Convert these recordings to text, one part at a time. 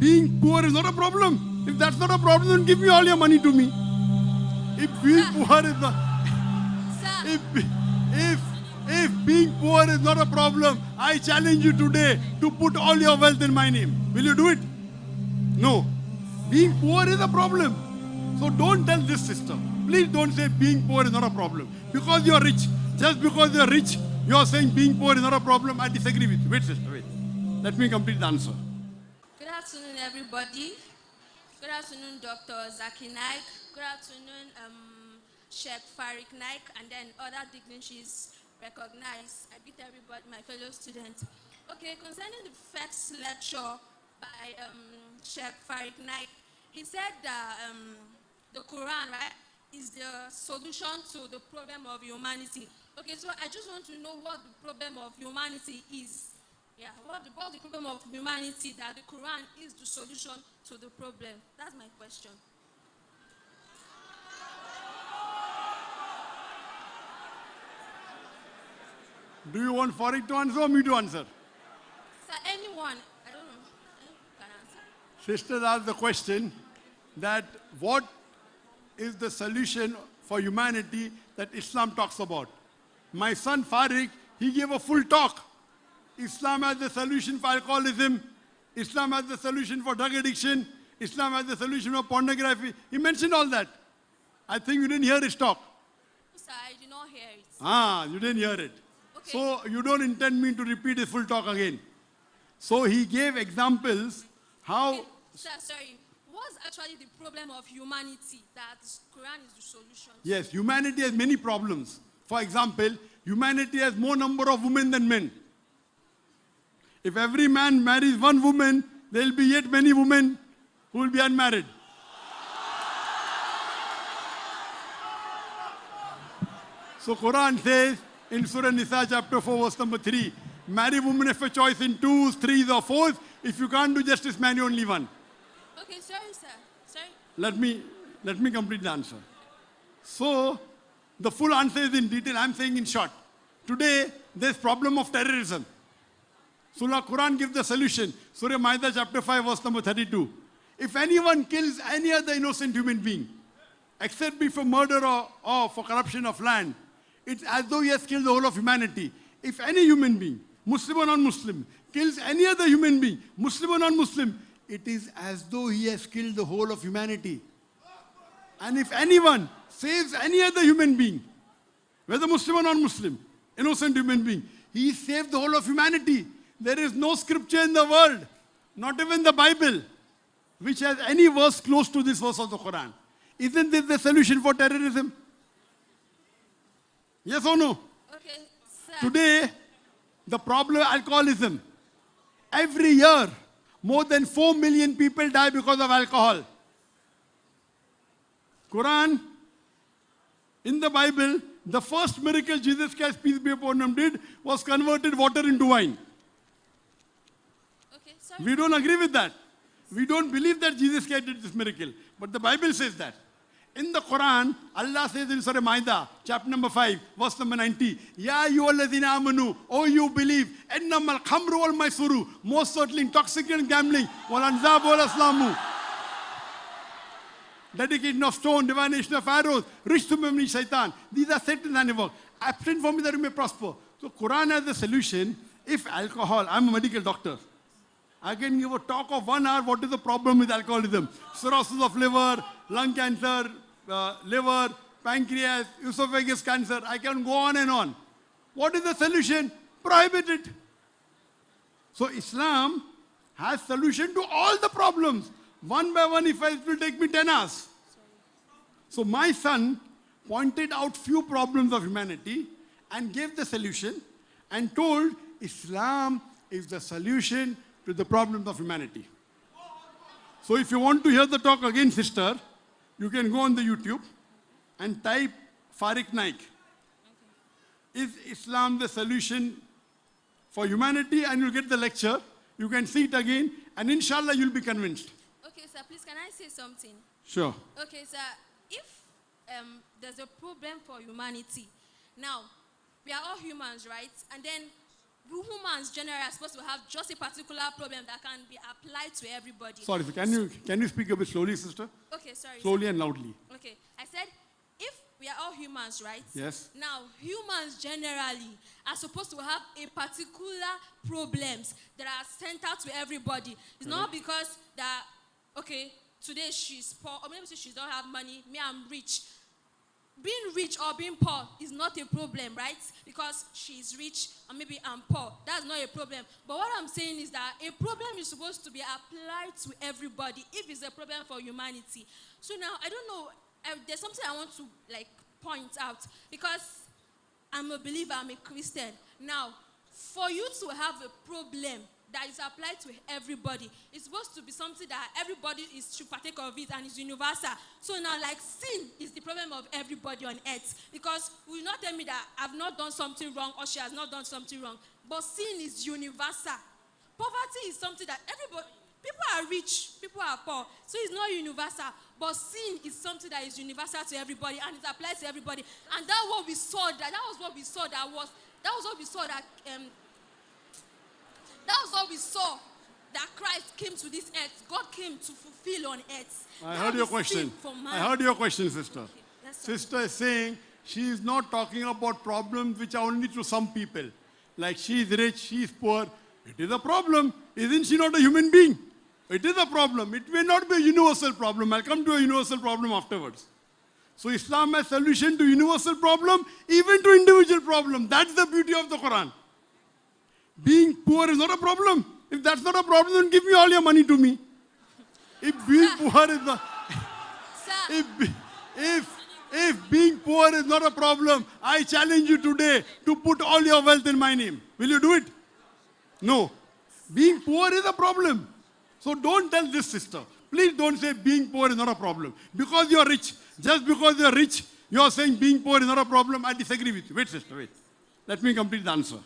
being poor is not a problem. If that's not a problem, then give me all your money to me. If being poor is not, if being poor is not a problem, I challenge you today to put all your wealth in my name. Will you do it? No. Being poor is a problem. So don't tell this sister. Please don't say being poor is not a problem. Because you are rich. Just because you are rich, you are saying being poor is not a problem. I disagree with you. Wait, sister, wait. Let me complete the answer. Good afternoon, everybody. Good afternoon, Dr. Zakir Naik. Good afternoon, Sheikh Farik Naik, and then other dignitaries recognized. I greet everybody, my fellow students. Okay, concerning the first lecture by Sheikh Farik Naik, he said that the Quran, right, is the solution to the problem of humanity. Okay, so I just want to know what the problem of humanity is. Yeah, what's the problem of humanity that the Quran is the solution to the problem? That's my question. Do you want Farik to answer or me to answer? Sir, anyone, I don't know, can answer. Sisters asked the question that what is the solution for humanity that Islam talks about? My son Farik, he gave a full talk. Islam has the solution for alcoholism. Islam has the solution for drug addiction. Islam has the solution for pornography. He mentioned all that. I think you didn't hear his talk. Sir, I did not hear it. You didn't hear it. Okay. So you don't intend me to repeat his full talk again. So he gave examples how... Okay. Sir, sorry. What's actually the problem of humanity that Quran is the solution to? Yes, humanity has many problems. For example, humanity has more number of women than men. If every man marries one woman, there will be yet many women who will be unmarried. So Quran says in Surah Nisa chapter 4 verse number 3, marry women of a choice in 2s, 3s or 4s. If you can't do justice, marry only one. Okay, sorry, sir. Sorry. Let me complete the answer. So the full answer is in detail. I'm saying in short. Today, there's problem of terrorism. Surah Quran gives the solution. Surah Ma'idah chapter 5 verse number 32. If anyone kills any other innocent human being, except be for murder or for corruption of land, it's as though he has killed the whole of humanity. If any human being, Muslim or non-Muslim, kills any other human being, Muslim or non-Muslim, it is as though he has killed the whole of humanity. And if anyone saves any other human being, whether Muslim or non-Muslim, innocent human being, he saved the whole of humanity. There is no scripture in the world, not even the Bible, which has any verse close to this verse of the Quran. Isn't this the solution for terrorism? Yes or no? Okay, sir. Today, the problem of alcoholism. Every year, more than 4 million people die because of alcohol. Quran, in the Bible, the first miracle Jesus Christ, peace be upon him, did was converted water into wine. Okay, sorry. We don't agree with that. We don't believe that Jesus Christ did this miracle. But the Bible says that. In the Quran, Allah says in Surah Ma'idah, chapter number 5, verse number 90, Ya ayyuhalladhina amanu, oh you believe, ennamal khamru wal maisuru, most certainly intoxicant gambling, wal anzab wal aslamu, dedication of stone, divination of arrows, rich to memory shaitan. These are Satan's handiwork. Abstain from me that you may prosper. So Quran has the solution. If alcohol, I'm a medical doctor, I can give a talk of 1 hour, what is the problem with alcoholism? Cirrhosis of liver, lung cancer, liver, pancreas, esophagus cancer. I can go on and on. What is the solution? Prohibit it. So Islam has solution to all the problems. One by one, if it will take me 10 hours. So my son pointed out few problems of humanity and gave the solution and told Islam is the solution to the problems of humanity. So if you want to hear the talk again, sister, you can go on the YouTube and type Farik Naik. Is Islam the solution for humanity? And you'll get the lecture. You can see it again and inshallah you'll be convinced. Okay, sir, please, can I say something? Sure. Okay, sir, if there's a problem for humanity, now, we are all humans, right? And then humans generally are supposed to have just a particular problem that can be applied to everybody. Sorry, can you speak a bit slowly, sister? Okay, sorry. Slowly and loudly. Okay, I said if we are all humans, right? Yes. Now, humans generally are supposed to have a particular problems that are centered to everybody. It's not because that, okay, today she's poor, or maybe she don't have money, me, I'm rich. Being rich or being poor is not a problem, right? Because she's rich or maybe I'm poor. That's not a problem. But what I'm saying is that a problem is supposed to be applied to everybody if it's a problem for humanity. So now, I don't know, there's something I want to point out because I'm a believer, I'm a Christian. Now, for you to have a problem that is applied to everybody, it's supposed to be something that everybody should partake of it and is universal. So now, sin is the problem of everybody on earth. Because you will not tell me that I've not done something wrong or she has not done something wrong. But sin is universal. Poverty is something that everybody, people are rich, people are poor. So it's not universal. But sin is something that is universal to everybody and it applies to everybody. And that was what we saw that Christ came to this earth. God came to fulfill on earth. I heard your question. I heard your question, sister. Okay, Sister is saying she is not talking about problems which are only to some people. Like she is rich, she is poor. It is a problem. Isn't she not a human being? It is a problem. It may not be a universal problem. I'll come to a universal problem afterwards. So Islam has solution to universal problem, even to individual problem. That's the beauty of the Quran. Being poor is not a problem. If that's not a problem, then give me all your money to me. If being poor is not, if being poor is not a problem, I challenge you today to put all your wealth in my name. Will you do it? No. Being poor is a problem. So don't tell this sister. Please don't say being poor is not a problem. Because you're rich. Just because you're rich, you're saying being poor is not a problem. I disagree with you. Wait, sister, wait. Let me complete the answer.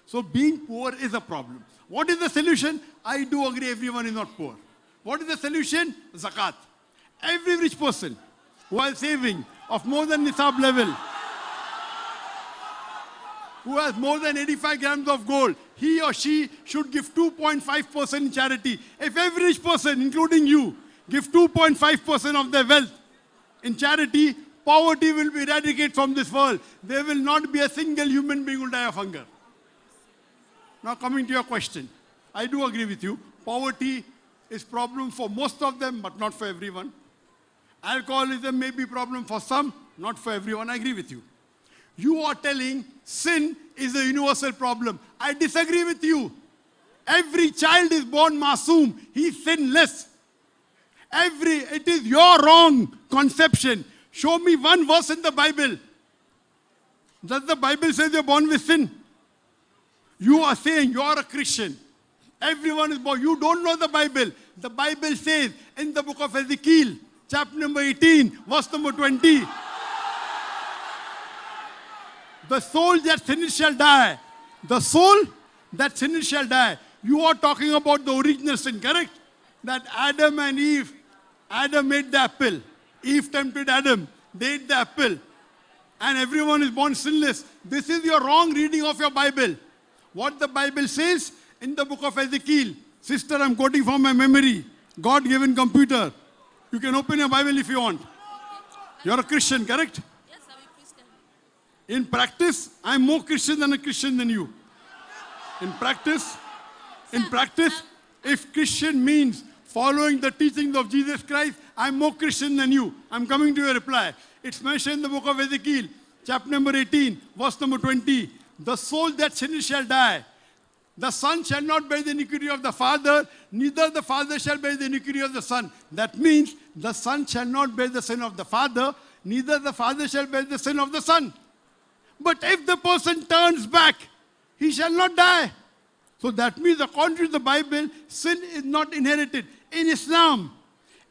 So being poor is a problem. What is the solution? I do agree everyone is not poor. What is the solution? Zakat. Every rich person who is saving of more than s.a.w level, who has more than 85 grams of gold, he or she should give 2.5% in charity. If every rich person, including you, give 2.5% of their wealth in charity, poverty will be eradicated from this world. There will not be a single human being who will die of hunger. Now coming to your question, I do agree with you. Poverty is a problem for most of them, but not for everyone. Alcoholism may be a problem for some, not for everyone. I agree with you. You are telling sin is a universal problem. I disagree with you. Every child is born masoom. He's sinless. It is your wrong conception. Show me one verse in the Bible. Does the Bible say you're born with sin? You are saying you are a Christian. Everyone is born. You don't know the Bible. The Bible says in the book of Ezekiel, chapter number 18, verse number 20, the soul that sinners shall die. The soul that sinners shall die. You are talking about the original sin, correct? That Adam and Eve, Adam ate the apple. Eve tempted Adam. They ate the apple. And everyone is born sinless. This is your wrong reading of your Bible. What the Bible says in the book of Ezekiel. Sister, I'm quoting from my memory. God-given computer. You can open your Bible if you want. You're a Christian, correct? Yes, I'm a Christian. In practice, I'm more Christian than a Christian than you. In practice, if Christian means following the teachings of Jesus Christ, I'm more Christian than you. I'm coming to your reply. It's mentioned in the book of Ezekiel, chapter number 18, verse number 20. The soul that sinners shall die. The son shall not bear the iniquity of the father, neither the father shall bear the iniquity of the son. That means the son shall not bear the sin of the father, neither the father shall bear the sin of the son. But if the person turns back, he shall not die. So that means, according to the Bible, sin is not inherited. In Islam,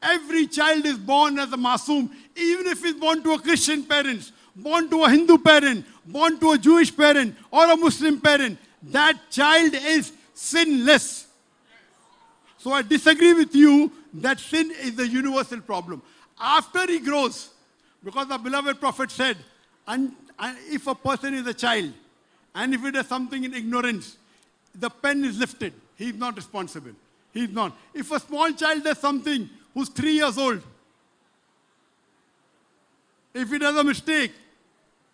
every child is born as a masoom, even if he's born to a Christian parent, born to a Hindu parent, born to a Jewish parent or a Muslim parent. That child is sinless. So I disagree with you that sin is a universal problem. After he grows, because the beloved Prophet said, and if a person is a child And if he does something in ignorance, the pen is lifted. He is not responsible. He is not. If a small child does something who's 3 years old, if he does a mistake,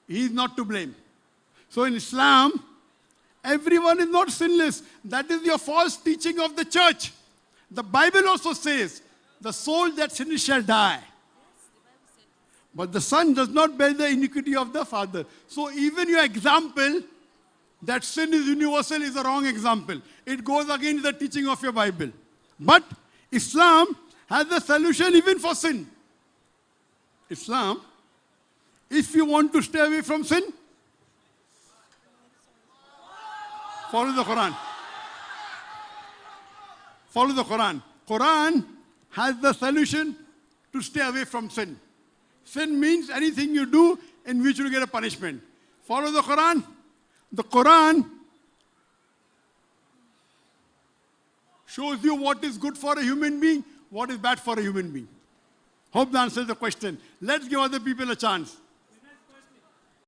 he is not to blame. So in Islam, everyone is not sinless. That is your false teaching of the church. The Bible also says, the soul that sins shall die. But the son does not bear the iniquity of the father. So even your example that sin is universal is a wrong example. It goes against the teaching of your Bible. But Islam has a solution even for sin. Islam, if you want to stay away from sin, follow the Quran. Follow the Quran. Quran has the solution to stay away from sin. Sin means anything you do in which you get a punishment. Follow the Quran. The Quran shows you what is good for a human being, what is bad for a human being. Hope that answers the question. Let's give other people a chance.